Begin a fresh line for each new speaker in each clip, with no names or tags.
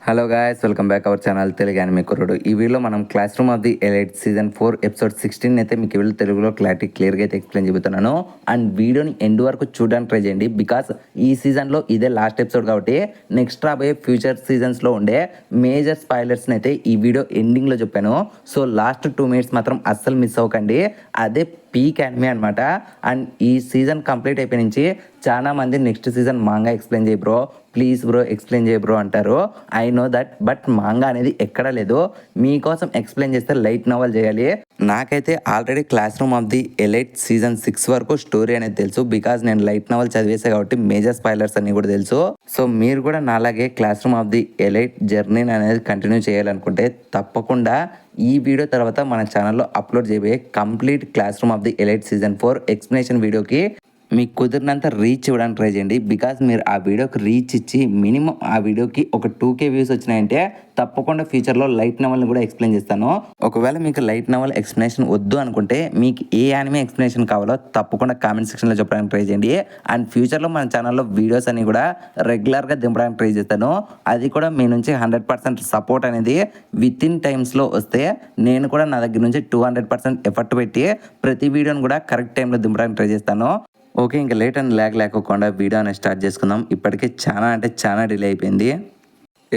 Hello guys, welcome back our channel Telugu anime కుర్రోడు. ఈ వీడియోలో మనం class room of the elite season 4 episode 16 అయితే మీకు వీళ్ళు తెలుగులో క్లియర్గా అయితే ఎక్స్ప్లెయిన్ చెబుతున్నాను. అండ్ వీడియోని ఎండ్ వరకు చూడడానికి ట్రై చేయండి. బికాస్ ఈ సీజన్లో ఇదే లాస్ట్ ఎపిసోడ్ కాబట్టి నెక్స్ట్ రాబోయే ఫ్యూచర్ సీజన్స్లో ఉండే మేజర్ స్పాయిలర్స్ని అయితే ఈ వీడియో ఎండింగ్లో చెప్పాను. సో లాస్ట్ 2 మినిట్స్ మాత్రం అస్సలు మిస్ అవ్వకండి. అదే పీక్ యానిమే అనమాట. అండ్ ఈ సీజన్ కంప్లీట్ అయిపోయి నుంచి చాలా మంది నెక్స్ట్ సీజన్ మాంగా ఎక్స్ప్లెయిన్ చేయి బ్రో, ప్లీజ్ బ్రో ఎక్స్ప్లెయిన్ చేయి బ్రో అంటారు. I know that, but manga అనేది ఎక్కడా లేదు. మీకోసం ఎక్స్ప్లెయిన్ చేస్తే లైట్ నవల్ చేయాలి. నాకైతే already class room of the elite season 6 వరకు స్టోరీ అనేది తెలుసు. బికాజ్ నేను లైట్ నవల్ చదివేసా కాబట్టి మేజర్ స్పాయిలర్స్ అన్ని కూడా తెలుసు. సో మీరు కూడా నాలాగే class room of the elite journey అనేది కంటిన్యూ చేయాలనుకుంటే తప్పకుండా ఈ వీడియో తర్వాత మన ఛానల్లో అప్లోడ్ చేయబోయే complete class room of the elite season 4 explanation వీడియోకి మీకు కుదిరినంత రీచ్ ఇవ్వడానికి ట్రై చేయండి. బికాజ్ మీరు ఆ వీడియోకి రీచ్ ఇచ్చి మినిమం ఆ వీడియోకి ఒక 2K వ్యూస్ వచ్చినాయంటే తప్పకుండా ఫ్యూచర్లో లైట్ నవల్ని కూడా ఎక్స్ప్లెయిన్ చేస్తాను. ఒకవేళ మీకు లైట్ నవల్ ఎక్స్ప్లెనేషన్ వద్దు అనుకుంటే మీకు ఏ యానిమే ఎక్స్ప్లెనేషన్ కావాలో తప్పకుండా కామెంట్ సెక్షన్లో చెప్పడానికి ట్రై చేయండి. అండ్ ఫ్యూచర్లో మన ఛానల్లో వీడియోస్ అన్ని కూడా రెగ్యులర్గా దింపడానికి ట్రై చేస్తాను. అది కూడా మీ నుంచి 100% సపోర్ట్ అనేది విత్ ఇన్ టైమ్స్లో వస్తే నేను కూడా నా దగ్గర నుంచి 200% ఎఫర్ట్ పెట్టి ప్రతి వీడియోని కూడా కరెక్ట్ టైంలో దింపడానికి ట్రై చేస్తాను. ఓకే, ఇంకా లేట్ అండ్ ల్యాగ్ లేకుండా వీడియో అనేది స్టార్ట్ చేసుకుందాం. ఇప్పటికే చాలా డిలే అయిపోయింది.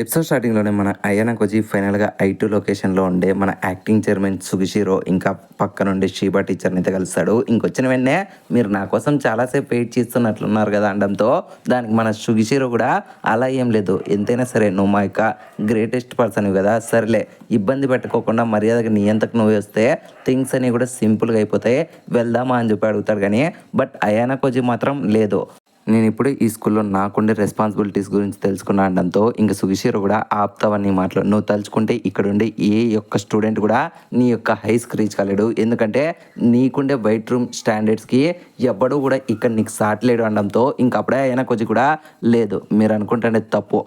ఎపిసోడ్ స్టార్టింగ్లోనే మన అయానాకు వచ్చి ఫైనల్గా I2 లొకేషన్లో ఉండే మన యాక్టింగ్ చైర్మన్ సుగిషిరో ఇంకా పక్క నుండి షీబా టీచర్ని అయితే కలుస్తాడు. ఇంకొచ్చిన వెంటనే మీరు నా కోసం చాలాసేపు వెయిట్ చేస్తున్నట్లున్నారు కదా అనడంతో దానికి మన సుగిషిరో కూడా అలా ఏం లేదు, ఎంతైనా సరే నువ్వు మా యొక్క గ్రేటెస్ట్ పర్సన్ కదా, సరేలే ఇబ్బంది పెట్టుకోకుండా మర్యాదగా నీ అంతకు నువ్వు వస్తే థింగ్స్ అన్నీ కూడా సింపుల్గా అయిపోతాయి, వెళ్దామా అని చెప్పి అడుగుతాడు. కానీ బట్ అయానాకు వచ్చి మాత్రం లేదు, నేను ఇప్పుడు ఈ స్కూల్లో నాకుండే రెస్పాన్సిబిలిటీస్ గురించి తెలుసుకున్నా అనడంతో ఇంకా సుగిషిరో కూడా ఆపుతావని మాటలు, నువ్వు తలుచుకుంటే ఇక్కడ ఉండే ఏ ఒక్క స్టూడెంట్ కూడా నీ యొక్క హైస్కి రీచ్ కాలేడు, ఎందుకంటే నీకుండే వైట్ రూమ్ స్టాండర్డ్స్కి ఎవ్వడూ కూడా ఇక్కడ నీకు సాటలేడు అనడంతో ఇంక అప్పుడే అయినా కొంచెం కూడా లేదు, మీరు అనుకుంటే తప్పు,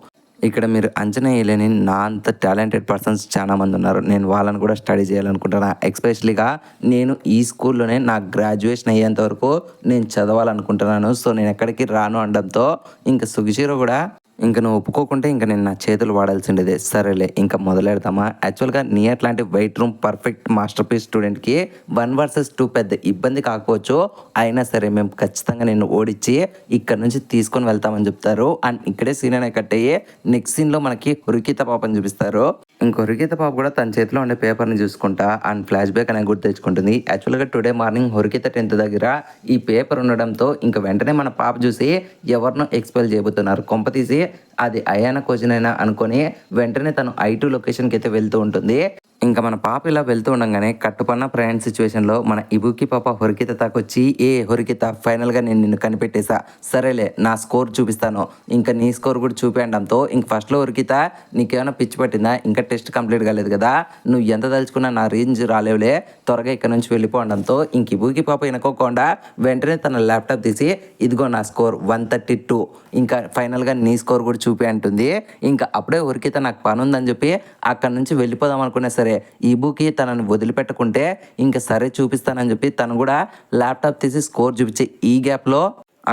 ఇక్కడ మీరు అంచనా వేయలేని నా అంత టాలెంటెడ్ పర్సన్స్ చాలా మంది ఉన్నారు, నేను వాళ్ళని కూడా స్టడీ చేయాలనుకుంటున్నా. ఎస్పెషలీగా నేను ఈ స్కూల్లోనే నా గ్రాడ్యుయేషన్ అయ్యేంత వరకు నేను చదవాలనుకుంటున్నాను. సో నేను ఎక్కడికి రాను అనడంతో ఇంకా సుగిషిరో కూడా ఇంకా నువ్వు ఒప్పుకోకుంటే ఇంకా నేను నా చేతులు వాడాల్సిండేదే, సరేలే ఇంకా మొదలెడతామా. యాక్చువల్గా నీ అట్లాంటి white room perfect masterpiece స్టూడెంట్కి 1 vs 2 పెద్ద ఇబ్బంది కాకపోవచ్చు, అయినా సరే మేము ఖచ్చితంగా నిన్ను ఓడించి ఇక్కడ నుంచి తీసుకొని వెళ్తామని చెప్తారు. అండ్ ఇక్కడే సీన్ అనే కట్టయ్యి నెక్స్ట్ సీన్లో మనకి హురికిత పాపని చూపిస్తారు. ఇంకో హురికిత పాప కూడా తన చేతిలో ఉండే పేపర్ని చూసుకుంటా అండ్ ఫ్లాష్ బ్యాక్ అనేది గుర్తు తెచ్చుకుంటుంది. యాక్చువల్గా టుడే మార్నింగ్ హురికిత 10th దగ్గర ఈ పేపర్ ఉండడంతో ఇంకా వెంటనే మన పాప చూసి ఎవరినో ఎక్స్పెల్ చేయబోతున్నారు, కొంప తీసి అది అయానా కోచినైనా అనుకొని వెంటనే తను I2 లొకేషన్కి అయితే వెళ్తూ ఉంటుంది. ఇంకా మన పాప ఇలా వెళ్తూ ఉండగానే కట్టుపన్న ప్రయాణ సిచ్యువేషన్లో మన ఇబుకి పాప హొరికిత తాకొచ్చి, ఏ హొరికిత ఫైనల్గా నేను నిన్ను కనిపెట్టేసా, సరేలే నా స్కోర్ చూపిస్తాను, ఇంకా నీ స్కోర్ కూడా చూపించడంతో ఇంక ఫస్ట్లో హొరికిత నీకేమైనా పిచ్చి పట్టిందా, ఇంకా టెస్ట్ కంప్లీట్ కాలేదు కదా, నువ్వు ఎంత తలుచుకున్నా నా రేంజ్ రాలేవులే, త్వరగా ఇక్కడ నుంచి వెళ్ళిపోవడంతో ఇంక ఇబుకి పాప వినుకోకుండా వెంటనే తన ల్యాప్టాప్ తీసి ఇదిగో నా స్కోర్ 132, ఇంకా ఫైనల్గా నీ స్కోర్ కూడా చూపి అంటుంది. ఇంకా అప్పుడే హొరికిత నాకు పని ఉందని చెప్పి అక్కడ నుంచి వెళ్ళిపోదాం అనుకున్నా సరే ఈబుకి తనని వదిలిపెట్టకుంటే ఇంకా సరే చూపిస్తానని చెప్పి తను కూడా ల్యాప్టాప్ తీసి స్కోర్ చూపించే ఈ గ్యాప్లో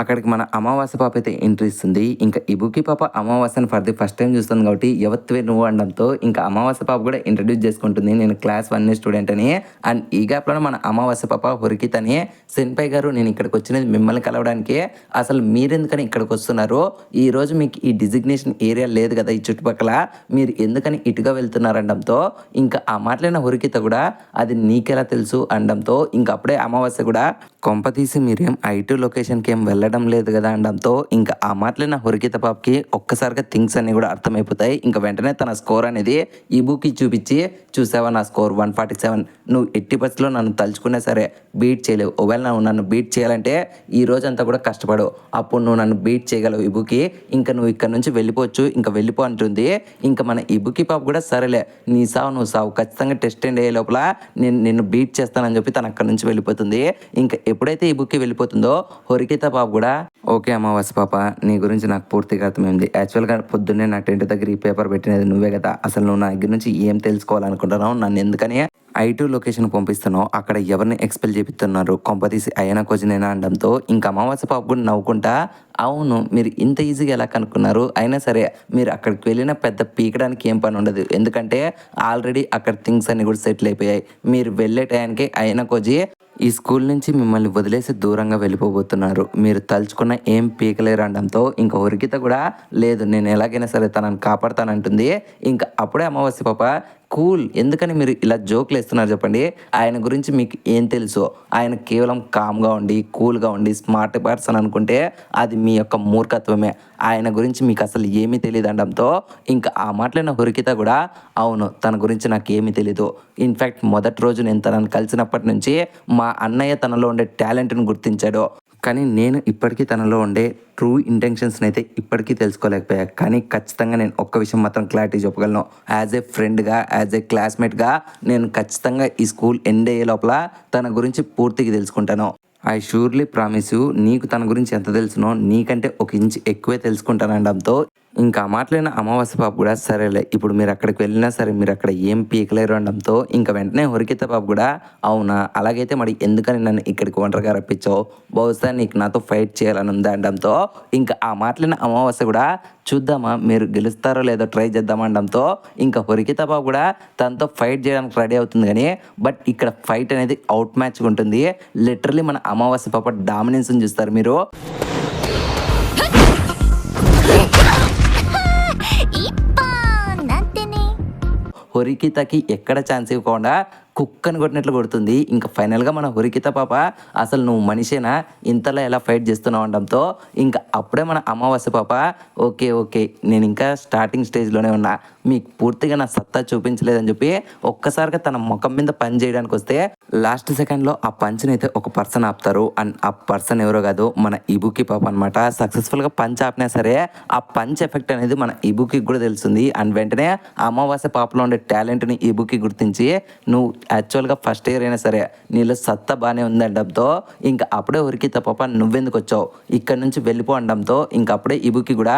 అక్కడికి మన అమావాస్య పాప అయితే ఎంట్రీ ఇస్తుంది. ఇంకా ఇబుకి పాప అమావాస్యను ఫర్ ది ఫస్ట్ టైం చూస్తుంది కాబట్టి ఎవత్వే నువ్వు అనడంతో ఇంకా అమావాస్య పాప కూడా ఇంట్రడ్యూస్ చేసుకుంటుంది, నేను క్లాస్ 1 స్టూడెంట్ అని. అండ్ ఈ గ్యాప్లో మన అమావాస్య పాప హొరికితని, సెన్పై గారు నేను ఇక్కడికి వచ్చినది మిమ్మల్ని కలవడానికి, అసలు మీరెందుకని ఇక్కడికి వస్తున్నారు, ఈ రోజు మీకు ఈ డిజిగ్నేషన్ ఏరియా లేదు కదా ఈ చుట్టుపక్కల, మీరు ఎందుకని ఇటుగా వెళ్తున్నారనడంతో ఇంకా ఆ మాటలైన హొరికిత కూడా అది నీకెలా తెలుసు అనడంతో ఇంకా అప్పుడే అమావాస్య కూడా కొంపతీసి మీరేం I2 లొకేషన్కి ఏం వెళ్ళడం లేదు కదా అనడంతో ఇంకా ఆ మాటలైన హొరికిత పాపకి ఒక్కసారిగా థింగ్స్ అన్ని కూడా అర్థమైపోతాయి. ఇంకా వెంటనే తన స్కోర్ అనేది ఈ బుక్కి చూపించి, చూసావా నా స్కోర్ 147, నువ్వు 80% నన్ను తలుచుకున్నా సరే బీట్ చేయలేవు, ఒకవేళ నువ్వు నన్ను బీట్ చేయాలంటే ఈ రోజంతా కూడా కష్టపడు, అప్పుడు నువ్వు నన్ను బీట్ చేయగలవు ఇబుకి, ఇంకా నువ్వు ఇక్కడ నుంచి వెళ్ళిపోవచ్చు, ఇంకా వెళ్ళిపో అంటుంది. ఇంకా మన ఇబుకి పాప కూడా సరేలే నీ సావు నువ్వు సావు, ఖచ్చితంగా టెస్ట్ ఎండ్ అయ్యే లోపల నేను నిన్ను బీట్ చేస్తానని చెప్పి తను అక్కడ నుంచి వెళ్ళిపోతుంది. ఇంకా ఎప్పుడైతే ఈ బుక్కి వెళ్ళిపోతుందో హొరికిత పాప కూడా, ఓకే అమావాస్య పాప నీ గురించి నాకు పూర్తిగా అర్థమైంది, యాక్చువల్గా పొద్దున్నే నా 10th దగ్గర ఈ పేపర్ పెట్టినది నువ్వే కదా, అసలు నువ్వు నా దగ్గర నుంచి ఏం తెలుసుకోవాలనుకుంటున్నావు, నన్ను ఎందుకని I2 లొకేషన్ పంపిస్తున్నావు, అక్కడ ఎవరిని ఎక్స్పెల్ చేపిస్తున్నారు, కొంపతీసి అయ్యన కోజినేనా అనడంతో ఇంకా అమావాస్య పాప కూడా నవ్వుకుంటా, అవును మీరు ఇంత ఈజీగా ఎలా కనుక్కున్నారు, అయినా సరే మీరు అక్కడికి వెళ్ళిన పెద్ద పీకడానికి ఏం పని ఉండదు, ఎందుకంటే ఆల్రెడీ అక్కడ థింగ్స్ అన్ని కూడా సెటిల్ అయిపోయాయి, మీరు వెళ్ళే టయానికి అయ్యన కోజి ఈ స్కూల్ నుంచి మిమ్మల్ని వదిలేసి దూరంగా వెళ్ళిపోబోతున్నారు, మీరు తలుచుకున్న ఏం పీకలేరు అనడంతో ఇంకా హరికిత కూడా లేదు నేను ఎలాగైనా సరే తనని కాపాడుతానంటుంది. ఇంకా అప్పుడే అమావాస్య పాప కూల్, ఎందుకని మీరు ఇలా జోకులు వేస్తున్నారు చెప్పండి, ఆయన గురించి మీకు ఏం తెలుసు, ఆయన కేవలం కామ్గా ఉండి కూల్గా ఉండి స్మార్ట్ పర్సన్ అనుకుంటే అది మీ యొక్క మూర్ఖత్వమే, ఆయన గురించి మీకు అసలు ఏమీ తెలియదు అనడంతో ఇంకా ఆ మాటలైన హురికిత కూడా అవును తన గురించి నాకు ఏమీ తెలీదు, ఇన్ఫ్యాక్ట్ మొదటి రోజు నేను తనని కలిసినప్పటి నుంచి మా అన్నయ్య తనలో ఉండే టాలెంట్ని గుర్తించాడు, కానీ నేను ఇప్పటికీ తనలో ఉండే ట్రూ ఇంటెన్షన్స్ని అయితే ఇప్పటికీ తెలుసుకోలేకపోయా, కానీ ఖచ్చితంగా నేను ఒక్క విషయం మాత్రం క్లారిటీ చెప్పగలను, యాజ్ ఏ ఫ్రెండ్గా యాజ్ ఏ క్లాస్మేట్గా నేను ఖచ్చితంగా ఈ స్కూల్ ఎండ్ అయ్యే లోపల తన గురించి పూర్తిగా తెలుసుకుంటాను. ఐ షూర్లీ ప్రామిస్ యూ, నీకు తన గురించి ఎంత తెలుసునో నీకంటే ఒక ఇంచ్ ఎక్కువే తెలుసుకుంటానడంతో ఇంకా మాటలైన అమావాస్య పాప కూడా సరేలే ఇప్పుడు మీరు అక్కడికి వెళ్ళినా సరే మీరు అక్కడ ఏం పీకలేరు అనడంతో ఇంకా వెంటనే హరికిత పాప కూడా అవునా అలాగైతే మరి ఎందుకని నన్ను ఇక్కడికి ఒంటరిగా రప్పించావు, బహుశా నీకు నాతో ఫైట్ చేయాలని ఉంది అనడంతో ఇంకా ఆ మాటలైన అమావాస్య కూడా చూద్దామా మీరు గెలుస్తారో లేదో ట్రై చేద్దామనడంతో ఇంకా హరికిత పాప కూడా తనతో ఫైట్ చేయడానికి రెడీ అవుతుంది, కానీ బట్ ఇక్కడ ఫైట్ అనేది అవుట్ మ్యాచ్ ఉంటుంది, లిటరలీ మన అమావాస్య పాప డామినెన్స్ని చూస్తారు మీరు. హరికితకి ఎక్కడ ఛాన్స్ ఇవ్వకుండా కుక్కని కొట్టినట్లు కొడుతుంది. ఇంకా ఫైనల్గా మన హరికిత పాప అసలు నువ్వు మనిషేనా ఇంతలా ఎలా ఫైట్ చేస్తున్నావు అనడంతో ఇంకా అప్పుడే మన అమావాస్య పాప ఓకే ఓకే నేను ఇంకా స్టార్టింగ్ స్టేజ్లోనే ఉన్నా, మీకు పూర్తిగా నా సత్తా చూపించలేదని చెప్పి ఒక్కసారిగా తన ముఖం మీద పంచ్ చేయడానికి వస్తే లాస్ట్ సెకండ్లో ఆ పంచ్ని అయితే ఒక పర్సన్ ఆపుతారు, అండ్ ఆ పర్సన్ ఎవరో కాదు మన ఇబుకి పాప అనమాట. సక్సెస్ఫుల్గా పంచ్ ఆపినా సరే ఆ పంచ్ ఎఫెక్ట్ అనేది మన ఇబుకి కూడా తెలుస్తుంది, అండ్ వెంటనే అమావాస్య పాపలో ఉండే టాలెంట్ని ఇబుకి గుర్తించి నువ్వు యాక్చువల్గా ఫస్ట్ ఇయర్ అయినా సరే నీళ్ళు సత్తా బాగానే ఉంది అనడంతో ఇంకా అప్పుడే హరికిత పాప నువ్వెందుకు వచ్చావు ఇక్కడ నుంచి వెళ్ళిపో అనడంతో ఇంకా అప్పుడే ఇబుకి కూడా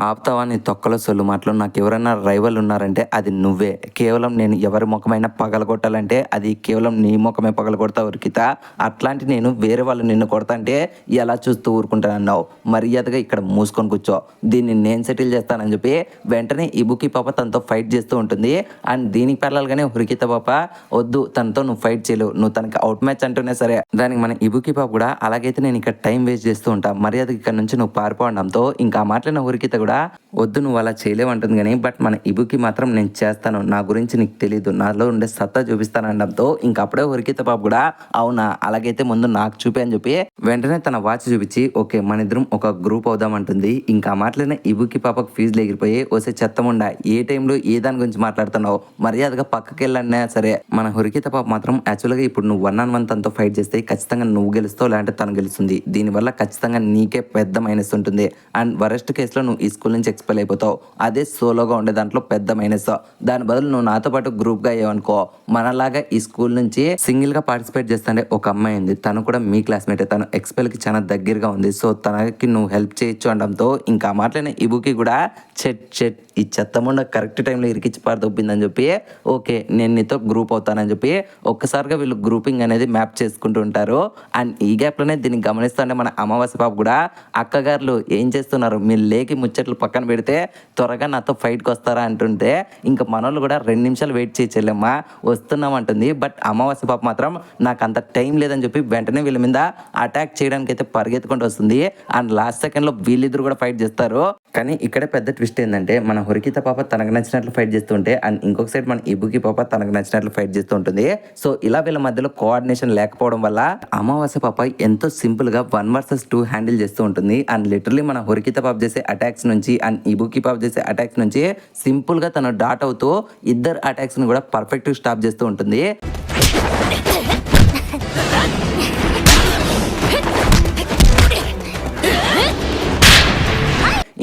ఆపుతావా నీ తొక్కలో సొల్లు మాటలు, నాకు ఎవరైనా రైవల్ ఉన్నారంటే అది నువ్వే, కేవలం నేను ఎవరి ముఖమైనా పగలగొట్టాలంటే అది కేవలం నీ ముఖమే పగలగొడతావు హరికిత, అట్లాంటి నేను వేరే వాళ్ళు నిన్ను కొడతా అంటే ఎలా చూస్తూ ఊరుకుంటానన్నావు, మర్యాదగా ఇక్కడ మూసుకొని కూర్చో, దీన్ని నేను సెటిల్ చేస్తానని చెప్పి వెంటనే ఇబుకి పాప తనతో ఫైట్ చేస్తూ ఉంటుంది. అండ్ దీనికి పెళ్ళాలిగానే హరికిత పాప వద్దు తనతో నువ్వు ఫైట్ చేయలేవు, నువ్వు తనకి అవుట్ మ్యాచ్ అంటూనే సరే దానికి మన ఇబుకి పాప కూడా అలాగైతే నేను ఇక్కడ టైం వేస్ట్ చేస్తూ ఉంటా, మర్యాదగా ఇక్కడ నుంచి నువ్వు పారిపోవడంతో ఇంకా మాట్లాడిన హరికిత కూడా వద్దు నువ్వు అలా చేయలేవంటుంది, కానీ బట్ మన ఇబుకి మాత్రం నేను చేస్తాను, నా గురించి నీకు తెలీదు, నాలో ఉండే సత్తా చూపిస్తాను అనడంతో ఇంకా అప్పుడే హరికిత పాప కూడా అవునా అలాగైతే ముందు నాకు చూపి అని చెప్పి వెంటనే తన వాచ్ చూపించి ఓకే మన ఇద్దరం ఒక గ్రూప్ అవుదామంటుంది. ఇంకా మాట్లాడిన ఇబుకి పాపకు ఫీజులు ఎగిరిపోయి వస్తే చెత్తముండా ఏ టైంలో ఏ దాని గురించి మాట్లాడుతున్నావు, మర్యాదగా పక్కకి వెళ్ళన్నా సరే. మన హరికిత పాప మాత్రం యాక్చువల్గా ఇప్పుడు నువ్వు 1-on-1 తనతో ఫైట్ చేస్తే ఖచ్చితంగా నువ్వు గెలుస్తావు లేదంటే తను గెలుస్తుంది, దీనివల్ల ఖచ్చితంగా నీకే పెద్ద మైనస్ ఉంటుంది, అండ్ వరస్ట్ కేసులో నువ్వు ఈ స్కూల్ నుంచి ఎక్స్పెల్ అయిపోతావు, అదే సోలోగా ఉండే దాంట్లో పెద్ద మైనస్, దాని బదులు నువ్వు నాతో పాటు గ్రూప్గా అయ్యావనుకో మనలాగా ఈ స్కూల్ నుంచి సింగిల్గా పార్టిసిపేట్ చేస్తుంటే ఒక అమ్మాయి ఉంది, తను కూడా మీ క్లాస్మేటే, తను ఎక్స్పెల్కి చాలా దగ్గరగా ఉంది, సో తనకి నువ్వు హెల్ప్ చేయొచ్చు అనడంతో ఇంకా మాట్లాడిన ఇబుకి కూడా చెట్ ఈ చెత్తముండ కరెక్ట్ టైంలో ఇరికిచ్చి పారదొప్పిందని చెప్పి ఓకే నేను నీతో గ్రూప్ అవుతానని చెప్పి ఒక్కసారిగా వీళ్ళు గ్రూపింగ్ అనేది మ్యాప్ చేసుకుంటూ ఉంటారు. అండ్ ఈ గ్యాప్లోనే దీన్ని గమనిస్తుంటే మన అమావాస్య పాప కూడా అక్కగారులు ఏం చేస్తున్నారు మీరు లేకి ముచ్చట్లు పక్కన పెడితే త్వరగా నాతో ఫైట్కి వస్తారా అంటుంటే ఇంకా మనోళ్ళు కూడా 2 నిమిషాలు వెయిట్ చేయలేమ్మా వస్తున్నాం అంటుంది. బట్ అమావాస్య పాప మాత్రం నాకు అంత టైం లేదని చెప్పి వెంటనే వీళ్ళ మీద అటాక్ చేయడానికి అయితే పరిగెత్తుకుంటూ వస్తుంది. అండ్ లాస్ట్ సెకండ్లో వీళ్ళిద్దరు కూడా ఫైట్ చేస్తారు. కానీ ఇక్కడ పెద్ద ట్విస్ట్ ఏంటంటే మన హరికిత పాప తనకు నచ్చినట్లు ఫైట్ చేస్తుంటే అండ్ ఇంకొక సైడ్ మన ఇబుకి పాప తనకు నచ్చినట్లు ఫైట్ చేస్తూ ఉంటుంది. సో ఇలా వీళ్ళ మధ్యలో కోఆర్డినేషన్ లేకపోవడం వల్ల అమావాస్య పాప ఎంతో సింపుల్ గా 1 vs 2 హ్యాండిల్ చేస్తూ ఉంటుంది. అండ్ లిటరలీ మన హరికిత పాప చేసే అటాక్స్ నుంచి అండ్ ఇబుకి పాప చేసే అటాక్స్ నుంచి సింపుల్ గా తను డాట్ అవుతూ ఇద్దరు అటాక్స్ ని కూడా పర్ఫెక్ట్ స్టాప్ చేస్తూ ఉంటుంది.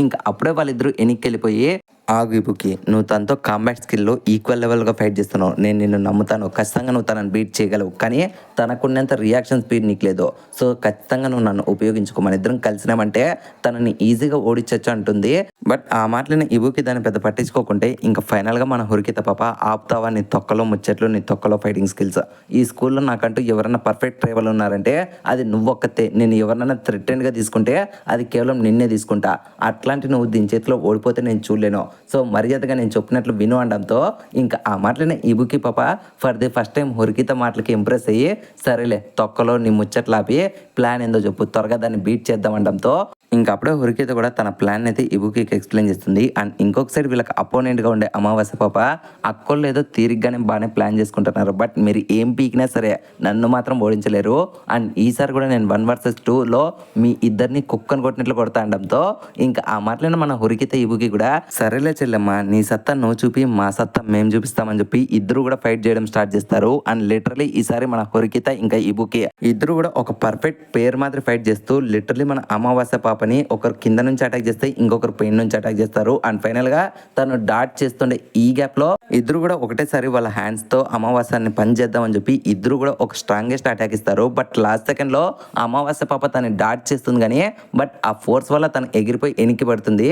ఇంకా అప్పుడే వాళ్ళిద్దరూ వెనక్కి వెళ్ళిపోయి ఆగు ఇబుకి, నువ్వు తనతో కాంబాట్ స్కిల్లో ఈక్వల్ లెవెల్గా ఫైట్ చేస్తున్నావు. నేను నిన్ను నమ్ముతాను, ఖచ్చితంగా నువ్వు తనని బీట్ చేయగలవు. కానీ తనకున్నంత రియాక్షన్ స్పీడ్ నీకు లేదు. సో ఖచ్చితంగా నువ్వు నన్ను ఉపయోగించుకో, మన ఇద్దరం కలిసినామంటే తనని ఈజీగా ఓడించచ్చు అంటుంది. బట్ ఆ మాటలని ఇబుకి దాన్ని పెద్ద పట్టించుకోకుంటే ఇంకా ఫైనల్గా మన హురికిత పాప, ఆపుతావా నీ తొక్కలో ముచ్చట్లు, నీ తొక్కలో ఫైటింగ్ స్కిల్స్. ఈ స్కూల్లో నాకంటూ ఎవరైనా పర్ఫెక్ట్ ట్రైవల్ ఉన్నారంటే అది నువ్వొక్కతే. నేను ఎవరినైనా థ్రెటెన్గా తీసుకుంటే అది కేవలం నిన్నే తీసుకుంటా. అట్లాంటి నువ్వు దీని చేతిలో ఓడిపోతే నేను చూడలేను. సో మర్యాదగా నేను చెప్పినట్లు విను అనడంతో ఇంకా ఆ మాటలనే ఇబుకి పాప ఫర్ ది ఫస్ట్ టైం హురికిత మాటలకి ఇంప్రెస్ అయ్యి, సరేలే తొక్కలో నీ ముచ్చట్లాపి ప్లాన్ ఏందో చెప్పు, త్వరగా దాన్ని బీట్ చేద్దాం అనడంతో ఇంకా అప్పుడే హురికిత కూడా తన ప్లాన్ అయితే ఇబుకి ఎక్స్ప్లెయిన్ చేస్తుంది. అండ్ ఇంకొక సైడ్ వీళ్ళకి అపోనెంట్గా ఉండే అమావాస్య పాప, అక్కోళ్ళు ఏదో తీరిగ్గానే బాగానే ప్లాన్ చేసుకుంటున్నారు, బట్ మీరు ఏం పీకినా సరే నన్ను మాత్రం ఓడించలేరు. అండ్ ఈసారి కూడా నేను 1 vs 2లో మీ ఇద్దరిని కుక్కను కొట్టినట్లు కొడతా అనడంతో ఇంకా ఆ మాటలను మన హురికిత ఇబుకి కూడా, సరేలే చెల్లెమ్మ నీ సత్తా నువ్వు చూపి మా సత్తా మేము చూపిస్తామని చెప్పి ఇద్దరు కూడా ఫైట్ చేయడం స్టార్ట్ చేస్తారు. అండ్ లిటరలీ ఈసారి మన హురికిత ఇంకా ఇబుకి ఇద్దరు కూడా ఒక పర్ఫెక్ట్ పేర్ మాదిరి ఫైట్ చేస్తూ లిటరలీ మన అమావాస్య పాపని ఒకరు కింద నుంచి అటాక్ చేస్తే ఇంకొకరు పైన నుంచి అటాక్ చేస్తారు. అండ్ ఫైనల్ గా తను డాట్ చేస్తుండే ఈ గ్యాప్ లో ఇద్దరు కూడా ఒకటేసారి వాళ్ళ హ్యాండ్స్ తో అమావాస్యాన్ని పని చేద్దామని చెప్పి ఇద్దరు కూడా ఒక స్ట్రాంగెస్ట్ అటాక్ ఇస్తారు. బట్ లాస్ట్ సెకండ్ లో అమావాస్య పాప తను డాట్ చేస్తుంది కానీ బట్ ఆ ఫోర్స్ వల్ల తను ఎగిరిపోయి ఎనికి పడుతుంది.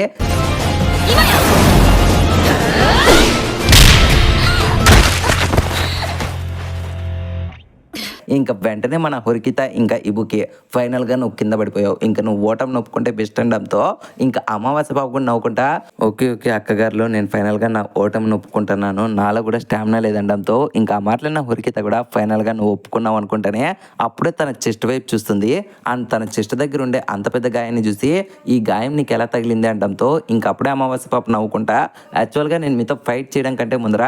ఇంకా వెంటనే మన హురికిత ఇంకా ఇబుకి, ఫైనల్గా నువ్వు కింద పడిపోయావు, ఇంకా నువ్వు ఓటమి నొప్పుకుంటే బెస్ట్ అనడంతో ఇంకా అమావాస్య పాప కూడా నవ్వుకుంటా, ఓకే అక్కగారులో నేను ఫైనల్గా నా ఓటమి నొప్పుకుంటున్నాను, నాలో కూడా స్టామినా లేదనడంతో ఇంకా ఆ మాటలన్న హురికిత కూడా ఫైనల్గా నువ్వు ఒప్పుకున్నావు అనుకుంటేనే అప్పుడే తన చెస్ట్ వైపు చూస్తుంది. అండ్ తన చెస్ట్ దగ్గర ఉండే అంత పెద్ద గాయాన్ని చూసి ఈ గాయం నీకు ఎలా తగిలింది అనడంతో ఇంకా అప్పుడే అమావాస్య పాప నవ్వుకుంటా, యాక్చువల్గా నేను మీతో ఫైట్ చేయడం కంటే ముందర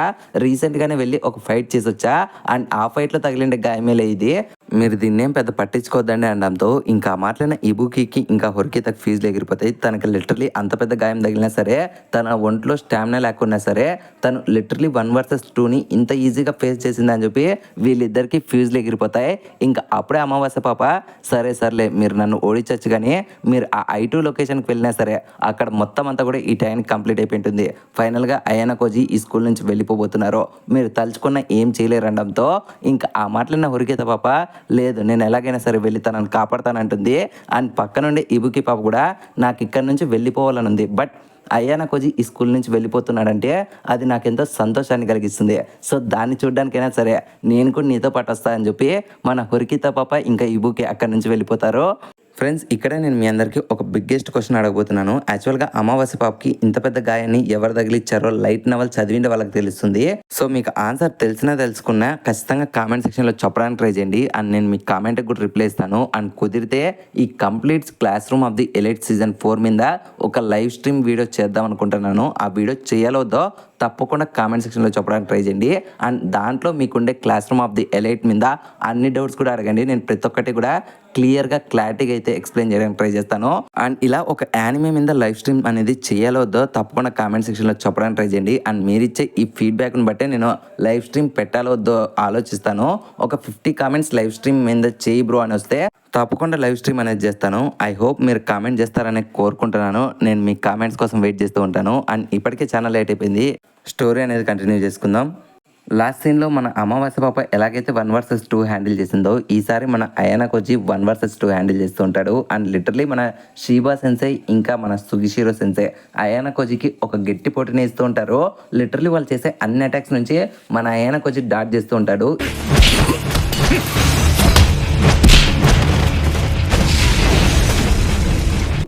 రీసెంట్గానే వెళ్ళి ఒక ఫైట్ చేసి వచ్చా, అండ్ ఆ ఫైట్లో తగిలిండే గాయమే ఇది, మీరు దీన్నేం పెద్ద పట్టించుకోవద్దండి అనడంతో ఇంకా మాటలైన ఇబుకి ఇంకా హురికితకు ఫీజులు ఎగిరిపోతాయి. తనకి లిటరలీ అంత పెద్ద గాయం తగిలినా సరే, తన ఒంట్లో స్టామినా లేకున్నా సరే తను లిటరలీ 1 vs 2ని ఇంత ఈజీగా ఫేస్ చేసిందని చెప్పి వీళ్ళిద్దరికి ఫీజులు ఎగిరిపోతాయి. ఇంకా అప్పుడే అమావాస్య పాప, సరేలే మీరు నన్ను ఓడించచ్చు కానీ మీరు ఆ I2 లొకేషన్కి వెళ్ళినా సరే అక్కడ మొత్తం అంతా కూడా ఈ టైంకి కంప్లీట్ అయిపోయింటుంది. ఫైనల్గా అయానా కోజీ ఈ స్కూల్ నుంచి వెళ్ళిపోబోతున్నారు, మీరు తలుచుకున్న ఏం చేయలేరు అనడంతో ఇంకా ఆ మాటలన్న హురికిత పాప, లేదు నేను ఎలాగైనా సరే వెళ్ళి తనని కాపాడతానంటుంది. అండ్ పక్క నుండి ఇబుకి పాప కూడా నాకు ఇక్కడ నుంచి వెళ్ళిపోవాలని ఉంది, బట్ అయానా కోజీ ఈ స్కూల్ నుంచి వెళ్ళిపోతున్నాడంటే అది నాకెంతో సంతోషాన్ని కలిగిస్తుంది. సో దాన్ని చూడడానికైనా సరే నేను కూడా నీతో పాటు వస్తా అని చెప్పి మన హురికిత పాప ఇంకా ఇబుకి అక్కడి నుంచి వెళ్ళిపోతారు. ఫ్రెండ్స్ ఇక్కడ నేను మీ అందరికీ ఒక బిగ్గెస్ట్ క్వశ్చన్ అడగబోతున్నాను. యాక్చువల్గా అమావాస్య పాపకి ఇంత పెద్ద గాయాన్ని ఎవరు తగిలిచ్చారో లైట్ నవల్ చదివిండే వాళ్ళకి తెలుస్తుంది. సో మీకు ఆన్సర్ తెలిసినా తెలుసుకున్నా ఖచ్చితంగా కామెంట్ సెక్షన్లో చెప్పడానికి ట్రై చేయండి. అండ్ నేను మీకు కామెంట్కి కూడా రిప్లై ఇస్తాను. అండ్ కుదిరితే ఈ complete class room of the elite season 4 మీద ఒక లైవ్ స్ట్రీమ్ వీడియో చేద్దాం అనుకుంటున్నాను. ఆ వీడియో చేయాలొద్దో తప్పకుండా కామెంట్ సెక్షన్లో చెప్పడానికి ట్రై చేయండి. అండ్ దాంట్లో మీకుండే class room of the Elite మీద అన్ని డౌట్స్ కూడా అడగండి. నేను ప్రతి ఒక్కటి కూడా క్లియర్గా క్లారిటీగా అయితే ఎక్స్ప్లెయిన్ చేయడానికి ట్రై చేస్తాను. అండ్ ఇలా ఒక యానిమే మీద లైవ్ స్ట్రీమ్ అనేది చేయాలొద్దో తప్పకుండా కామెంట్ సెక్షన్లో చెప్పడానికి ట్రై చేయండి. అండ్ మీరు ఇచ్చే ఈ ఫీడ్బ్యాక్ని బట్టే నేను లైవ్ స్ట్రీమ్ పెట్టాలో వద్దో ఆలోచిస్తాను. ఒక 50 కామెంట్స్ లైవ్ స్ట్రీమ్ మీద చేయి బ్రో అని వస్తే తప్పకుండా లైవ్ స్ట్రీమ్ అనేది చేస్తాను. ఐ హోప్ మీరు కామెంట్ చేస్తారని కోరుకుంటున్నాను. నేను మీ కామెంట్స్ కోసం వెయిట్ చేస్తూ ఉంటాను. అండ్ ఇప్పటికే ఛానల్ లేట్ అయిపోయింది, స్టోరీ అనేది కంటిన్యూ చేసుకుందాం. లాస్ట్ సీన్లో మన అమావాస్య పాప ఎలాగైతే 1 vs 2 హ్యాండిల్ చేసిందో ఈసారి మన అయానా కోజీ 1 vs 2 హ్యాండిల్ చేస్తూ ఉంటాడు. అండ్ లిటరలీ మన షీబా సెన్సై ఇంకా మన సుగిషిరో సెన్సై అయానా కోజీకి ఒక గట్టి పోటీని ఇస్తూ ఉంటారు. లిటరలీ వాళ్ళు చేసే అన్ని అటాక్స్ నుంచి మన అయానా కోజీ డాట్ చేస్తూ ఉంటాడు.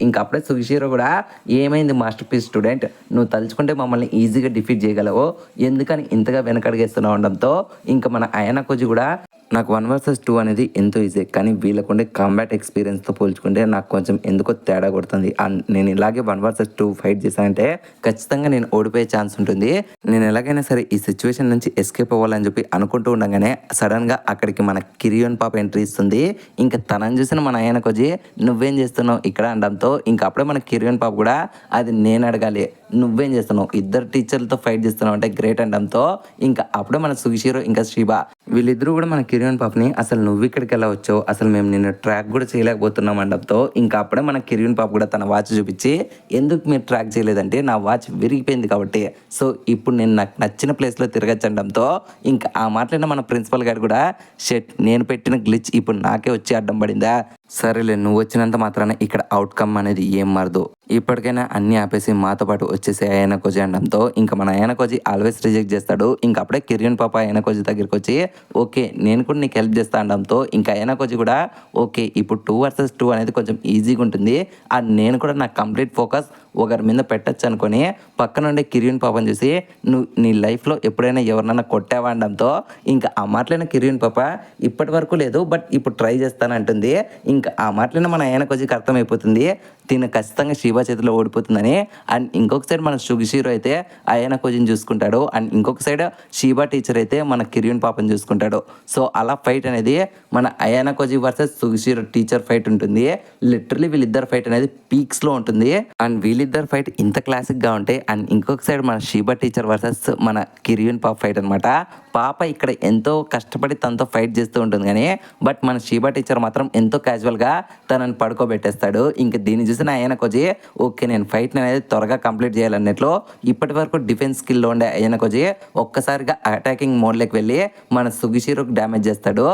ఇంకా అప్పుడే సుగిషిరో కూడా, ఏమైంది మాస్టర్ పీస్ స్టూడెంట్, నువ్వు తలుచుకుంటే మమ్మల్ని ఈజీగా డిఫీట్ చేయగలవు, ఎందుకని ఇంతగా వెనకడిగేస్తున్నావు అనడంతో ఇంకా మన అయానా కోజీ కూడా, నాకు 1 vs 2 అనేది ఎంతో ఈజీ, కానీ వీళ్ళకుండే కాంబాట్ ఎక్స్పీరియన్స్తో పోల్చుకుంటే నాకు కొంచెం ఎందుకో తేడా కొడుతుంది. అండ్ నేను ఇలాగే 1 vs 2 ఫైట్ చేశానంటే ఖచ్చితంగా నేను ఓడిపోయే ఛాన్స్ ఉంటుంది. నేను ఎలాగైనా సరే ఈ సిచ్యువేషన్ నుంచి ఎస్కేప్ అవ్వాలని చెప్పి అనుకుంటూ ఉండగానే సడన్గా అక్కడికి మన కిరియోన్ పాప ఎంట్రీ ఇస్తుంది. ఇంకా తనని చూసిన మన అయానా కోజీ, నువ్వేం చేస్తున్నావు ఇక్కడ అనడంతో ఇంకా అప్పుడే మన కిరియోన్ పాప కూడా, అది నేను అడగాలి, నువ్వేం చేస్తున్నావు, ఇద్దరు టీచర్లతో ఫైట్ చేస్తున్నావు అంటే గ్రేట్ అనడంతో ఇంకా అప్పుడే మన సుగిషిరో ఇంకా శ్రీబా వీళ్ళిద్దరూ కూడా మన కిరియన్ పాపని అసలు నువ్వు ఇక్కడికి ఎలా వచ్చావు, అసలు మేము నిన్ను ట్రాక్ కూడా చేయలేకపోతున్నాం అనడంతో ఇంకా అప్పుడే మన కిరియన్ పాప కూడా తన వాచ్ చూపించి ఎందుకు మీరు ట్రాక్ చేయలేదంటే నా వాచ్ విరిగిపోయింది కాబట్టి, సో ఇప్పుడు నేను నాకు నచ్చిన ప్లేస్లో తిరగచ్చు అనడంతో ఇంకా ఆ మాటలైన మన ప్రిన్సిపల్ గారు కూడా షెట్ నేను పెట్టిన గ్లిచ్ ఇప్పుడు నాకే వచ్చి అడ్డం పడిందా, సరేలే నువ్వు వచ్చినంత మాత్రాన ఇక్కడ అవుట్కమ్ అనేది ఏం మారదు, ఇప్పటికైనా అన్ని ఆపేసి మాతో పాటు వచ్చేసి అయానా కోజీ అనడంతో ఇంకా మన అయానా కోజీ ఆల్వేస్ రిజెక్ట్ చేస్తాడు. ఇంకా అప్పుడే కిరియన్ పాప అయానా కోజీ దగ్గరికి వచ్చి ఓకే నేను కూడా నీకు హెల్ప్ చేస్తా అనడంతో ఇంకా అయానా కోజీ కూడా ఓకే ఇప్పుడు 2 vs 2 అనేది కొంచెం ఈజీగా ఉంటుంది అండ్ నేను కూడా నా కంప్లీట్ ఫోకస్ ఒకరి మీద పెట్టచ్చు అనుకొని పక్కన ఉండే కిరియన్ పాపని చూసి నువ్వు నీ లైఫ్లో ఎప్పుడైనా ఎవరినైనా కొట్టావా అనడంతో ఇంకా ఆ మాటలైన కిరియన్ పాప ఇప్పటి వరకు లేదు బట్ ఇప్పుడు ట్రై చేస్తానంటుంది. ఇంకా ఆ మాటలైన మన అయానా కోజీకి అర్థమైపోతుంది తిను ఖచ్చితంగా శివా చేతిలో ఓడిపోతుందని. అండ్ ఇంకొక సైడ్ మన సుగిషిరో అయితే అయానా కోజీని చూసుకుంటాడు అండ్ ఇంకొక సైడ్ షీబా టీచర్ అయితే మన కిరియన్ పాపని చూసుకుంటాడు. సో అలా ఫైట్ అనేది మన అయానా కోజీ వర్సెస్ సుగిషిరో టీచర్ ఫైట్ ఉంటుంది. లిటరలీ వీళ్ళిద్దరు ఫైట్ అనేది పీక్స్లో ఉంటుంది అండ్ వీళ్ళిద్దరు ఫైట్ ఇంత క్లాసిక్గా ఉంటే అండ్ ఇంకొక సైడ్ మన షీబా టీచర్ వర్సెస్ మన కిరియన్ పాప ఫైట్ అనమాట. పాప ఇక్కడ ఎంతో కష్టపడి తనతో ఫైట్ చేస్తూ ఉంటుంది కానీ బట్ మన షీబా టీచర్ మాత్రం ఎంతో క్యాజువల్గా తనని పడుకోబెట్టేస్తాడు. ఇంకా దీన్ని చూసిన అయానా కోజీ ఓకే నేను ఫైట్ అనేది త్వరగా కంప్లీట్ చేయాలన్నట్లు ఇప్పటి వరకు డిఫెన్స్ స్కిల్లో ఉండే అయానా కోజీ ఒక్కసారిగా అటాకింగ్ మోడ్లోకి వెళ్ళి మన సుగిషిరోకి డ్యామేజ్ చేస్తాడు.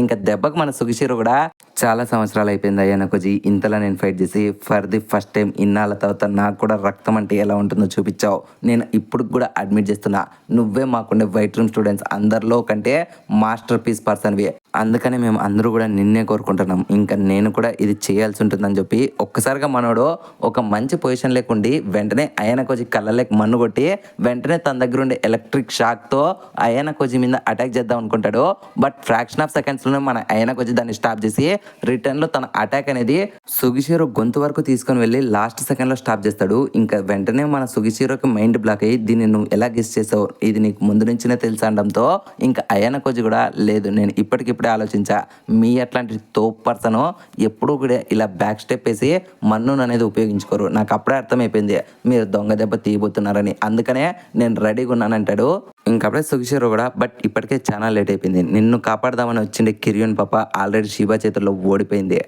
ఇంకా దెబ్బకు మన సుగిషిరో కూడా చాలా సంవత్సరాలు అయిపోయింది అయానా కోజీ ఇంతలా నేను ఫైట్ చేసి ఫర్ ది ఫస్ట్ టైం ఇన్నాళ్ళ తర్వాత నాకు కూడా రక్తం అంటే ఎలా ఉంటుందో చూపించావు, నేను ఇప్పుడు కూడా అడ్మిట్ చేస్తున్నా నువ్వే మాకుండే వైట్ రూమ్ స్టూడెంట్స్ అందరిలో కంటే మాస్టర్ పీస్ పర్సన్వి, అందుకని మేము అందరూ కూడా నిన్నే కోరుకుంటున్నాం, ఇంకా నేను కూడా ఇది చేయాల్సి ఉంటుందని చెప్పి ఒక్కసారిగా మనోడు ఒక మంచి పొజిషన్ లేకుండి వెంటనే అయానా కోజీ కళ్ళలోకి మన్ను కొట్టి వెంటనే తన దగ్గర ఉండే ఎలక్ట్రిక్ షాక్తో అయానా కోజీ మీద అటాక్ చేద్దాం అనుకుంటాడు. బట్ ఫ్రాక్షన్ ఆఫ్ సెకండ్స్లోనే మన అయానా కోజీ దాన్ని స్టాప్ చేసి రిటర్న్లో తన అటాక్ అనేది సుగిషిరో గొంతు వరకు తీసుకొని వెళ్ళి లాస్ట్ సెకండ్లో స్టాప్ చేస్తాడు. ఇంకా వెంటనే మన సుగిషిరోకి మైండ్ బ్లాక్ అయ్యి దీన్ని నువ్వు ఎలా గెస్ చేసావు, ఇది నీకు ముందు నుంచినే తెలుసా అనడంతో ఇంకా అయానా కోజీ కూడా లేదు నేను ఇప్పటికిప్పుడే ఆలోచించా, మీ అట్లాంటి తోప్ పర్సన్ ఎప్పుడూ కూడా ఇలా బ్యాక్ స్టెప్ వేసి మన్ను అనేది ఉపయోగించుకోరు, నాకు అప్పుడే అర్థమైపోయింది మీరు దొంగ దెబ్బ తీయబోతున్నారని, అందుకనే నేను రెడీగా ఉన్నానంటాడు. ఇంకప్పుడే సుగిషిరో కూడా బట్ ఇప్పటికే చాలా లేట్ అయిపోయింది, నిన్ను కాపాడదామని వచ్చిండే కిరియన్ పాప ఆల్రెడీ శివా చేతుల్లో ఓడిపోయింది,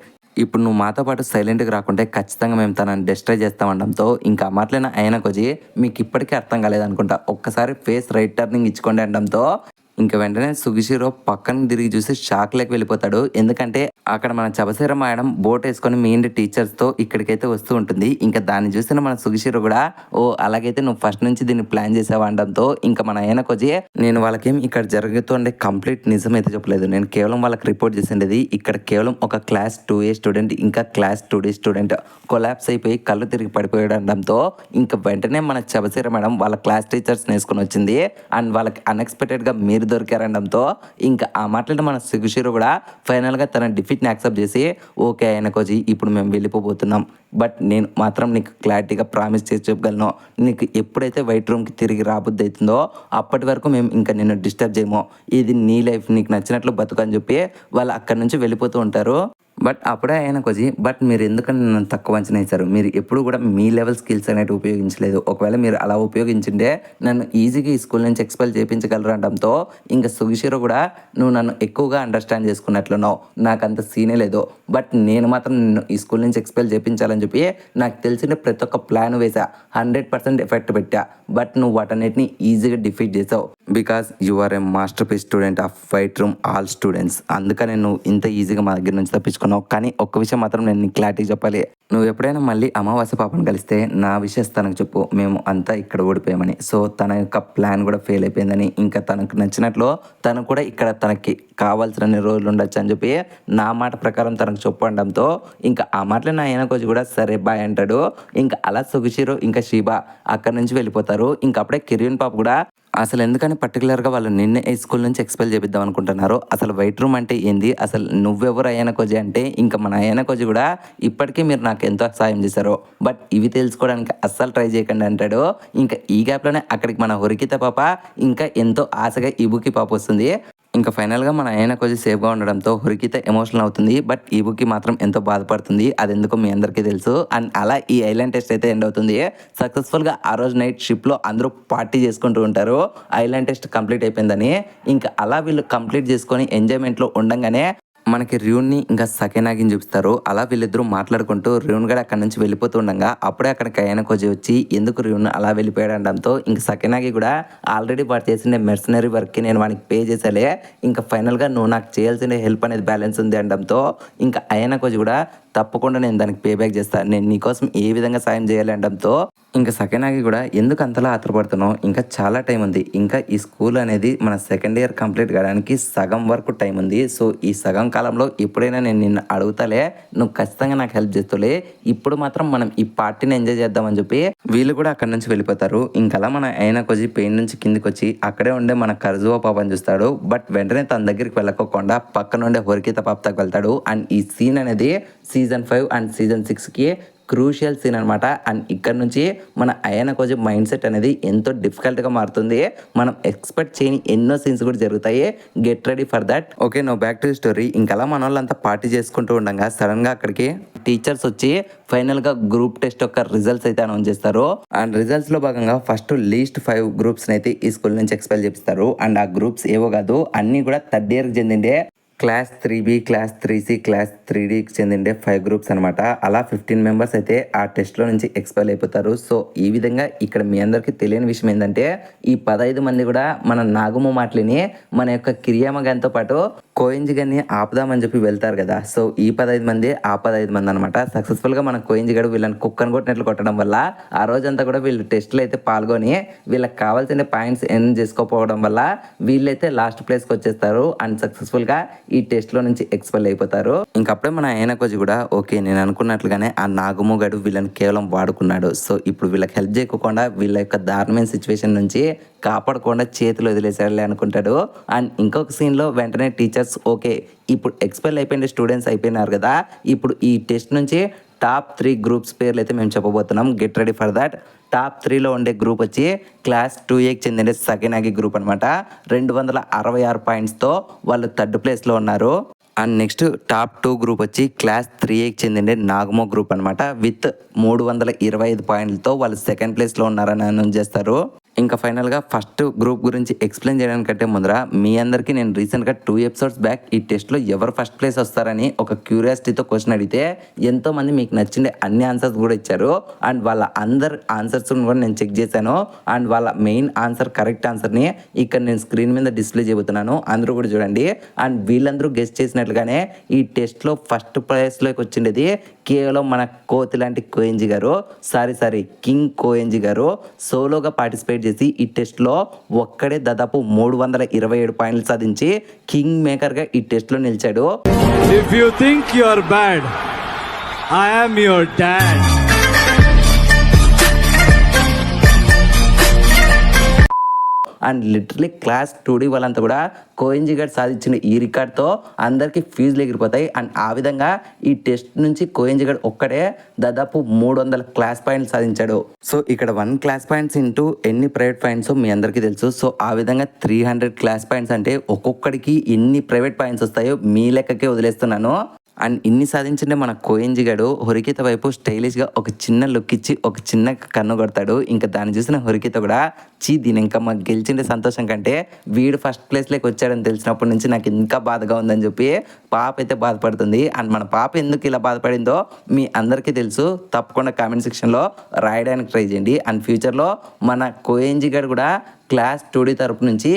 ఇప్పుడు నువ్వు మాతో పాటు సైలెంట్గా రాకుంటే ఖచ్చితంగా మేము తనని డిస్ట్రాయ్ చేస్తామనడంతో ఇంకా మాట్లాడిన అయానా కోజీ మీకు ఇప్పటికీ అర్థం కాలేదనుకుంటా ఒక్కసారి ఫేస్ రైట్ టర్నింగ్ ఇచ్చుకోండి అనడంతో ఇంకా వెంటనే సుగిషిరో పక్కన తిరిగి చూసి షాక్లోకి వెళ్ళిపోతాడు. ఎందుకంటే అక్కడ మన చబసేర మేడం బోట్ వేసుకొని మీ ఇంటి టీచర్స్తో ఇక్కడికైతే వస్తూ ఉంటుంది. ఇంకా దాన్ని చూసిన మన సుగిషిరో కూడా ఓ అలాగైతే నువ్వు ఫస్ట్ నుంచి దీన్ని ప్లాన్ చేసావు అనడంతో ఇంకా మన అయానా కోజీ నేను వాళ్ళకేం ఇక్కడ జరుగుతుండే కంప్లీట్ నిజం అయితే చెప్పలేదు, నేను కేవలం వాళ్ళకి రిపోర్ట్ చేసిండేది ఇక్కడ కేవలం ఒక క్లాస్ 2A స్టూడెంట్ ఇంకా క్లాస్ 2D స్టూడెంట్ కొలాప్స్ అయిపోయి కళ్ళు తిరిగి పడిపోయాడు అనడంతో ఇంకా వెంటనే మన చబసేర మేడం వాళ్ళ క్లాస్ టీచర్స్ వేసుకొని వచ్చింది అండ్ వాళ్ళకి అన్ఎక్స్పెక్టెడ్గా మీరు దొరికారనడంతో ఇంకా ఆ మాటలు మన సుగిషిరో కూడా ఫైనల్గా తన డిఫీట్ని యాక్సెప్ట్ చేసి ఓకే అయానా కోజీ ఇప్పుడు మేము వెళ్ళిపోబోతున్నాం, బట్ నేను మాత్రం నీకు క్లారిటీగా ప్రామిస్ చేసి చెప్పగలను నీకు ఎప్పుడైతే వైట్ రూమ్కి తిరిగి రాబుద్ది అవుతుందో అప్పటి వరకు మేము ఇంకా నిన్ను డిస్టర్బ్ చేయము, ఇది నీ లైఫ్ నీకు నచ్చినట్లు బతుకు అని చెప్పి వాళ్ళు అక్కడి నుంచి వెళ్ళిపోతూ ఉంటారు. బట్ అప్పుడే అయానా కోజీ బట్ మీరు ఎందుకని నన్ను తక్కువ అంచనా వేశారు, మీరు ఎప్పుడు కూడా మీ లెవెల్ స్కిల్స్ అనేవి ఉపయోగించలేదు, ఒకవేళ మీరు అలా ఉపయోగించింటే నన్ను ఈజీగా ఈ స్కూల్ నుంచి ఎక్స్పెల్ చేయించగలరు అనడంతో ఇంకా సుగిషిరో కూడా నువ్వు నన్ను ఎక్కువగా అండర్స్టాండ్ చేసుకున్నట్లున్నావు, నాకు అంత సీనే లేదు, బట్ నేను మాత్రం నిన్ను ఈ స్కూల్ నుంచి ఎక్స్పెల్ చేయించాలని చెప్పి నాకు తెలిసిన ప్రతి ఒక్క ప్లాన్ వేసా 100% ఎఫెక్ట్ పెట్టా, బట్ నువ్వు వాటన్నిటిని ఈజీగా డిఫీట్ చేసావు because you are a masterpiece student of white room all students, అందుకని నువ్వు ఇంత ఈజీగా మా దగ్గర నుంచి తప్పించుకున్నావు. కానీ ఒక్క విషయం మాత్రం నేను నీకు క్లారిటీ చెప్పాలి, నువ్వు ఎప్పుడైనా మళ్ళీ అమావాస్య పాపను కలిస్తే నా విషయం తనకు చెప్పు మేము అంతా ఇక్కడ ఓడిపోయామని, సో తన యొక్క ప్లాన్ కూడా ఫెయిల్ అయిపోయిందని ఇంకా తనకు నచ్చినట్లు తను కూడా ఇక్కడ తనకి కావాల్సిన రోజులు ఉండొచ్చు అని చెప్పి నా మాట ప్రకారం తనకు చెప్పడంతో ఇంకా ఆ మాటలు నా అయానా కోజీ కూడా సరే బాయ్ అంటాడు. ఇంకా అలా సుగిషిరో ఇంకా షీబా అక్కడి నుంచి వెళ్ళిపోతారు. ఇంకా అప్పుడే కిరియన్ పాప కూడా అసలు ఎందుకని పర్టికులర్గా వాళ్ళు నిన్నే ఈ స్కూల్ నుంచి ఎక్స్పెల్ చేపిద్దాం అనుకుంటున్నారు, అసలు వైట్ రూమ్ అంటే ఏంది, అసలు నువ్వెవరు అయానా కోజీ అంటే ఇంకా మన అయానా కోజీ కూడా ఇప్పటికీ మీరు నాకు ఎంతో సాయం చేశారు బట్ ఇవి తెలుసుకోవడానికి అస్సలు ట్రై చేయకండి అంటాడు. ఇంకా ఈ గ్యాప్లోనే అక్కడికి మన హొరికిత పాప ఇంకా ఎంతో ఆశగా ఇబుకి పాప వస్తుంది. ఇంకా ఫైనల్గా మన ఆయన కొంచెం సేఫ్గా ఉండడంతో హురికిత ఎమోషనల్ అవుతుంది. బట్ ఈబుకి మాత్రం ఎంతో బాధపడుతుంది. అది ఎందుకో మీ అందరికీ తెలుసు. అండ్ అలా ఈ ఐలాండ్ టెస్ట్ అయితే ఎండ్ అవుతుంది. సక్సెస్ఫుల్గా ఆ రోజు నైట్ షిప్లో అందరూ పార్టీ చేసుకుంటూ ఉంటారు ఐలాండ్ టెస్ట్ కంప్లీట్ అయిపోయిందని. ఇంకా అలా వీళ్ళు కంప్లీట్ చేసుకొని ఎంజాయ్మెంట్లో ఉండంగానే మనకి ర్యూన్ని ఇంకా సకేనాగిని చూపిస్తారు. అలా వీళ్ళిద్దరూ మాట్లాడుకుంటూ ర్యూన్ గడ అక్కడ నుంచి వెళ్ళిపోతూ ఉండగా అప్పుడే అక్కడ కయాన కోజి వచ్చి ఎందుకు ర్యూన్ అలా వెళ్ళిపోయాడు అనడంతో ఇంకా సకేనాగి కూడా ఆల్రెడీ వాడు చేసిన మెర్సనరీ వర్క్కి నేను వానికి పే చేసాలే, ఇంకా ఫైనల్గా నువ్వు నాకు చేయాల్సిన హెల్ప్ అనేది బ్యాలెన్స్ ఉంది అనడంతో ఇంకా అయాన కోజి కూడా తప్పకుండా నేను దానికి పే బ్యాక్ చేస్తాను, నేను నీకోసం ఏ విధంగా సాయం చేయాలి అనడంతో ఇంకా సకేనాగి కూడా ఎందుకు అంతలా ఆత్రపడుతున్నావు, ఇంకా చాలా టైం ఉంది, ఇంకా ఈ స్కూల్ అనేది మన సెకండ్ ఇయర్ కంప్లీట్ కావడానికి సగం వరకు టైం ఉంది. సో ఈ సగం కాలంలో ఎప్పుడైనా నేను నిన్ను అడుగుతాలే, నువ్వు ఖచ్చితంగా నాకు హెల్ప్ చేస్తలే, ఇప్పుడు మాత్రం మనం ఈ పార్టీని ఎంజాయ్ చేద్దామని చెప్పి వీళ్ళు కూడా అక్కడ నుంచి వెళ్ళిపోతారు. ఇంకలా మన అయినా కొద్ది పెయిన్ నుంచి కిందికి వచ్చి అక్కడే ఉండే మన కర్జువా పాపని చూస్తాడు. బట్ వెంటనే తన దగ్గరికి వెళ్ళకోకుండా పక్కన ఉండే హొరికిత పాపతకు వెళ్తాడు. అండ్ ఈ సీన్ అనేది సీజన్ 5 అండ్ సీజన్ 6కి క్రూషియల్ సీన్ అనమాట. అండ్ ఇక్కడ నుంచి మన అయాన కోజి మైండ్ సెట్ అనేది ఎంతో డిఫికల్ట్గా మారుతుంది. మనం ఎక్స్పెక్ట్ చేయని ఎన్నో సీన్స్ కూడా జరుగుతాయి. Get ready for that. Okay, now back to story. ఇంకలా మన వాళ్ళంతా పార్టీ చేసుకుంటూ ఉండగా సడన్గా అక్కడికి టీచర్స్ వచ్చి ఫైనల్గా గ్రూప్ టెస్ట్ యొక్క రిజల్ట్స్ అయితే అనౌన్స్ చేస్తారు. అండ్ రిజల్ట్స్లో భాగంగా ఫస్ట్ లీస్ట్ 5 గ్రూప్స్ని అయితే ఈ స్కూల్ నుంచి ఎక్స్పెల్ చేపిస్తారు. అండ్ ఆ గ్రూప్స్ ఏవో కాదు, అన్నీ కూడా థర్డ్ ఇయర్కి చెందిండే class 3B, class 3C, class 3Dకి చెందిండే 5 గ్రూప్స్ అనమాట. అలా 15 మెంబర్స్ అయితే ఆ టెస్ట్లో నుంచి ఎక్స్పెల్ అయిపోతారు. సో ఈ విధంగా ఇక్కడ మీ అందరికీ తెలియని విషయం ఏంటంటే ఈ 15 మంది కూడా మన నాగమ్మ మాటలిని మన యొక్క కిరియామ గారితో పాటు కోయింజి గారిని ఆపుదామని చెప్పి వెళ్తారు కదా. సో ఈ 15 మంది ఆ 15 మంది అనమాట. సక్సెస్ఫుల్గా మన కోయింజి గడు వీళ్ళని కుక్కను కొట్టినట్లు కొట్టడం వల్ల ఆ రోజంతా కూడా వీళ్ళు టెస్ట్లో అయితే పాల్గొని వీళ్ళకి కావాల్సిన పాయింట్స్ ఎర్న్ చేసుకోకపోవడం వల్ల వీళ్ళైతే లాస్ట్ ప్లేస్కి వచ్చేస్తారు. అండ్ సక్సెస్ఫుల్గా ఈ టెస్ట్లో నుంచి ఎక్స్పెల్ అయిపోతారు. ఇంకప్పుడే మన ఆయన కోచి కూడా ఓకే, నేను అనుకున్నట్లుగానే ఆ నాగమ్మ గడు వీళ్ళని కేవలం వాడుకున్నాడు. సో ఇప్పుడు వీళ్ళకి హెల్ప్ చేయకుండా వీళ్ళ యొక్క దారుణమైన సిచ్యువేషన్ నుంచి కాపాడకుండా చేతులు వదిలేసాడులే అనుకుంటాడు. అండ్ ఇంకొక సీన్లో వెంటనే టీచర్స్ ఓకే, ఇప్పుడు ఎక్స్పెల్ అయిపోయిన స్టూడెంట్స్ అయిపోయినారు కదా, ఇప్పుడు ఈ టెస్ట్ నుంచి టాప్ 3 గ్రూప్స్ పేర్లు అయితే మేము చెప్పబోతున్నాం. Get ready for that. Top 3లో ఉండే గ్రూప్ వచ్చి క్లాస్ 2Aకి చెందిన సకేనాగి గ్రూప్ అనమాట. 266 పాయింట్స్తో వాళ్ళు థర్డ్ ప్లేస్లో ఉన్నారు. అండ్ నెక్స్ట్ టాప్ 2 గ్రూప్ వచ్చి క్లాస్ 3Aకి చెందిన నాగమో గ్రూప్ అనమాట. విత్ 325 పాయింట్లతో వాళ్ళు సెకండ్ ప్లేస్లో ఉన్నారని అనౌన్స్ చేస్తారు. ఇంకా ఫైనల్గా ఫస్ట్ గ్రూప్ గురించి ఎక్స్ప్లెయిన్ చేయడానికంటే ముందర మీ అందరికీ నేను రీసెంట్గా 2 ఎపిసోడ్స్ బ్యాక్ ఈ టెస్ట్లో ఎవరు ఫస్ట్ ప్లేస్ వస్తారని ఒక క్యూరియాసిటీతో క్వశ్చన్ అడిగితే ఎంతోమంది మీకు నచ్చిండే అన్ని ఆన్సర్స్ కూడా ఇచ్చారు. అండ్ వాళ్ళ అందరు ఆన్సర్స్ కూడా నేను చెక్ చేశాను. అండ్ వాళ్ళ మెయిన్ ఆన్సర్ కరెక్ట్ ఆన్సర్ని ఇక్కడ నేను స్క్రీన్ మీద డిస్ప్లే చేయబోతున్నాను, అందరూ కూడా చూడండి. అండ్ వీళ్ళందరూ గెస్ట్ చేసినట్లుగానే ఈ టెస్ట్లో ఫస్ట్ ప్లేస్లోకి వచ్చిండేది కేవలం మన కోతి లాంటి కోయంజి గారు, సారీ కింగ్ కోయంజి గారు సోలోగా పార్టిసిపేట్ చేసి ఈ టెస్ట్లో ఒక్కడే దాదాపు 327 పాయింట్లు సాధించి కింగ్ మేకర్గా ఈ టెస్ట్లో నిలిచాడు.
If you think you are bad, I am your dad.
And literally class 2D వాళ్ళంతా కూడా కోయంజి గారు సాధించిన ఈ రికార్డ్తో అందరికీ ఫీజులు ఎగిరిపోతాయి. అండ్ ఆ విధంగా ఈ టెస్ట్ నుంచి కోయంజి గారు ఒక్కడే దాదాపు 300 క్లాస్ పాయింట్లు సాధించాడు. సో ఇక్కడ 1 క్లాస్ పాయింట్స్ ఇంటూ ఎన్ని ప్రైవేట్ పాయింట్స్ మీ అందరికీ తెలుసు. సో ఆ విధంగా 300 క్లాస్ పాయింట్స్ అంటే ఒక్కొక్కడికి ఎన్ని ప్రైవేట్ పాయింట్స్ వస్తాయో మీ లెక్కకే వదిలేస్తున్నాను. అండ్ ఇన్ని సాధించిండే మన కోయంజి గడు హొరికిత వైపు స్టైలిష్గా ఒక చిన్న లుక్ ఇచ్చి ఒక చిన్న కన్ను కొడతాడు. ఇంకా దాన్ని చూసిన హొరికిత కూడా దీని ఇంకా మాకు గెలిచిండే సంతోషం కంటే వీడు ఫస్ట్ ప్లేస్లోకి వచ్చాడని తెలిసినప్పటి నుంచి నాకు ఇంకా బాధగా ఉందని చెప్పి పాప అయితే బాధపడుతుంది. అండ్ మన పాప ఎందుకు ఇలా బాధపడిందో మీ అందరికీ తెలుసు, తప్పకుండా కామెంట్ సెక్షన్లో రాయడానికి ట్రై చేయండి. అండ్ ఫ్యూచర్లో మన కోయంజి గడు కూడా క్లాస్ 2D తరపు నుంచి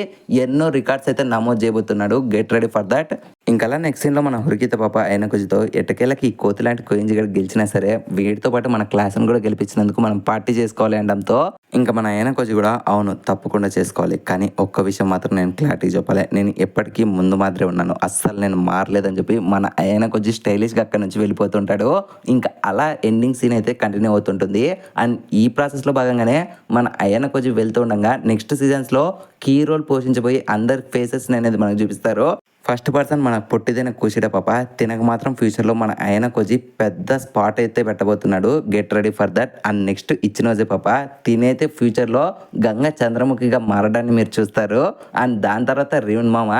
ఎన్నో రికార్డ్స్ అయితే నమోదు చేయబోతున్నాడు. Get ready for that. ఇంకలా నెక్స్ట్ సీన్లో మన హురికిత పాప అయిన కొద్దితో ఎట్టకేళ్ళకి ఈ కోతి లాంటి కోయింజి గడు గెలిచినా సరే వీటితో పాటు మన క్లాస్ని కూడా గెలిపించినందుకు మనం పార్టీ చేసుకోవాలి అనడంతో ఇంకా మన ఆయన కొద్ది కూడా అవును తప్పకుండా చేసుకోవాలి, కానీ ఒక్క విషయం మాత్రం నేను క్లారిటీ చెప్పాలి, నేను ఎప్పటికీ ముందు మాదిరే ఉన్నాను, అస్సలు నేను మారలేదని చెప్పి మన ఆయన కొద్ది స్టైలిష్గా అక్కడ నుంచి వెళ్ళిపోతుంటాడు. ఇంకా అలా ఎండింగ్ సీన్ అయితే కంటిన్యూ అవుతుంటుంది. అండ్ ఈ ప్రాసెస్లో భాగంగానే మన ఆయన కొద్ది వెళ్తూ ఉండగా నెక్స్ట్ సీజన్స్లో కీ రోల్ పోషించబోయి అందరి ఫేసెస్ అనేది మనకు చూపిస్తారు. ఫస్ట్ పర్సన్ మన పొట్టిదైన కుషిడ పాప, తినకు మాత్రం ఫ్యూచర్లో మన ఆయన కొద్ది పెద్ద స్పాట్ అయితే పెట్టబోతున్నాడు. Get ready for that. And next ఇచ్చినోజే పాప, తినైతే ఫ్యూచర్లో గంగ చంద్రముఖిగా మారడాన్ని మీరు చూస్తారు. అండ్ దాని తర్వాత రేవణ్ మామ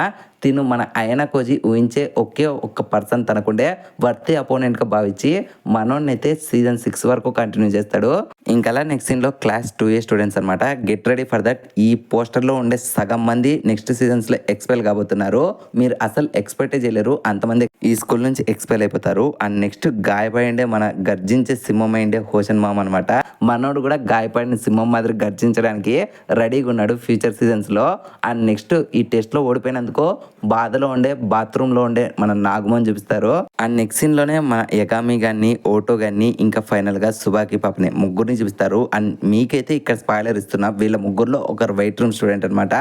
తిను మన అయన కోజి ఊహించే ఒకే ఒక్క పర్సన్ తనకుండే వర్తి అపోనెంట్గా భావించి మనోన్నైతే సీజన్ 6 వరకు కంటిన్యూ చేస్తాడు. ఇంకా నెక్స్ట్ సీన్లో క్లాస్ 2A స్టూడెంట్స్ అనమాట. Get ready for that. ఈ పోస్టర్లో ఉండే సగం మంది నెక్స్ట్ సీజన్స్లో ఎక్స్పెల్ కాబోతున్నారు. మీరు అసలు ఎక్స్పెక్టే చేయలేరు, అంతమంది ఈ స్కూల్ నుంచి ఎక్స్పెల్ అయిపోతారు. అండ్ నెక్స్ట్ గాయపడిండే మన గర్జించే సింహం అయిండే హోషన్ మామ్ అనమాట. మనోడు కూడా గాయపడిన సింహం మాదిరి గర్జించడానికి రెడీగా ఉన్నాడు ఫ్యూచర్ సీజన్స్లో. అండ్ నెక్స్ట్ ఈ టెస్ట్లో ఓడిపోయినందుకు బాధలో ఉండే బాత్రూంలో ఉండే మన నాగమోహన్ చూపిస్తారు. అండ్ నెక్స్ట్ సీన్లోనే మన యగామి గారిని, ఓటో గారిని, ఇంకా ఫైనల్గా సుబాకి పాపని ముగ్గురిని చూపిస్తారు. అండ్ మీకైతే ఇక్కడ స్పాయిలర్ ఇస్తున్నా, వీళ్ళ ముగ్గురులో ఒకరు వైట్ రూమ్ స్టూడెంట్ అనమాట.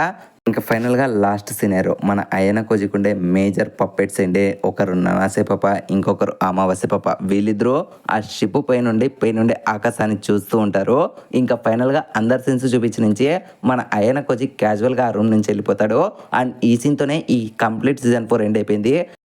ఇంకా ఫైనల్గా లాస్ట్ సినారో మన అయన కోజికుండే మేజర్ పప్పెట్స్ అండి. ఒకరు ననాసే పాప, ఇంకొకరు అమావాస్య పాప. వీళ్ళిద్దరూ ఆ షిప్ పైనుండి ఆకాశాన్ని చూస్తూ ఉంటారు. ఇంకా ఫైనల్గా అందరి సీన్స్ చూపించి నుంచి మన అయన కోజి క్యాజువల్గా ఆ రూమ్ నుంచి వెళ్ళిపోతాడు. అండ్ ఈ సీన్తోనే ఈ కంప్లీట్ సీజన్ 4 ఎండ్ అయిపోయింది.